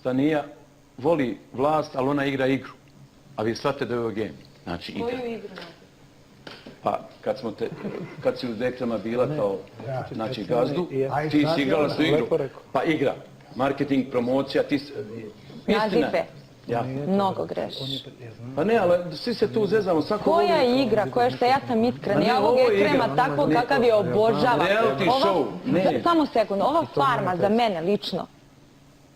Stanija voli vlast, ali ona igra igru. A vi shvatite da je ovo game. Znači igra. Koju igru? Pa kad si uz Ekrema bila kao gazdu, ti si igrala su igru. Pa igra. Marketing, promocija, ti si... Nazife. Mnogo grešiš. Pa ne, ali svi se tu zezamo. Koja je igra? Ja sam iskrena. Ja ovog Ekrema takvog kakav je obožavam. Reality show. Samo sekund. Ova farma za mene lično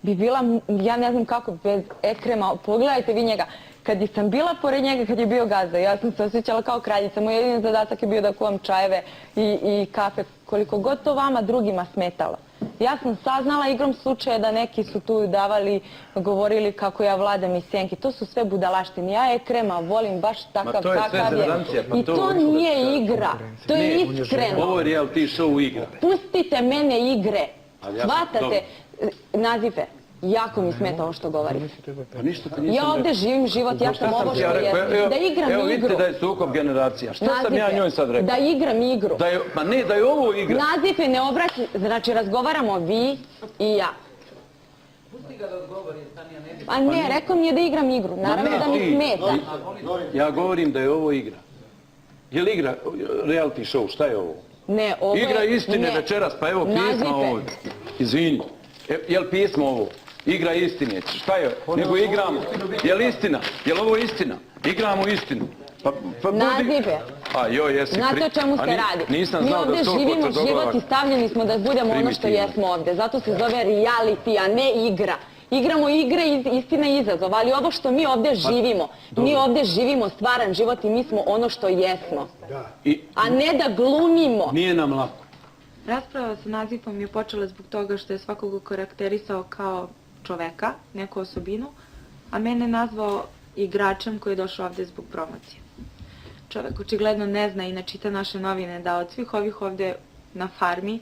bi bila, ja ne znam kako, bez Ekrema. Pogledajte vi njega. Kad sam bila pored njega, kad je bio gazda, ja sam se osjećala kao kraljica. Moj jedini zadatak je bio da kuvam čajeve i kafe, koliko god to vama drugima smetalo. Ja sam saznala igrom slučaja da neki su tu davali, govorili kako ja vladam iz sjenki. To su sve budalaštine. Ja Ekrema volim baš takav kakav je. I to nije igra. To je iskreno. Ovo je reality show igra. Pustite mene igre. Shvatate nazive. Jako mi smeta ovo što govorim. Ja ovdje živim život, ja sam ovo što jesam. Da igram igru. Evo vidite da je sukob generacija. Šta sam ja njoj sad rekao? Da igram igru. Pa ne, da je ovo igra. Nazive ne obraći, znači razgovaramo vi i ja. Pusti ga da odgovori, Stanija ne bi... A ne, rekao mi je da igram igru, naravno da mi smeta. Ja govorim da je ovo igra. Je li igra reality show, šta je ovo? Ne, ovo je... Igra istine večeras, pa evo pisma ovdje. Izvini. Je li pismo ovo? Igra istine. Šta je? Nego igramo. Je li istina? Je li ovo istina? Igramo istinu. Nazive. A joj, jesi... Znate o čemu se radi? Nisam Mi znao da ovdje to živimo život i stavljeni smo da budemo ono što jesmo ovdje. Zato se zove reality, a ne igra. Igramo igre i istina je izazov, ali ovo što mi ovdje živimo, mi ovdje živimo stvaran život i mi smo ono što jesmo. A ne da glumimo. Nije nam lako. Rasprava sa nazivom je počela zbog toga što je svakog okarakterisao kao čoveka, neku osobinu, a mene nazvao igračem koji je došao ovdje zbog promocije. Čovek očigledno ne zna i ne čita naše novine da od svih ovih ovdje na farmi,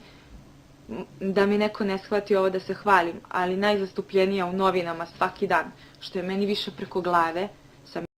da mi neko ne shvati ovo da se hvalim, ali najzastupljenija u novinama svaki dan, što je meni više preko glave,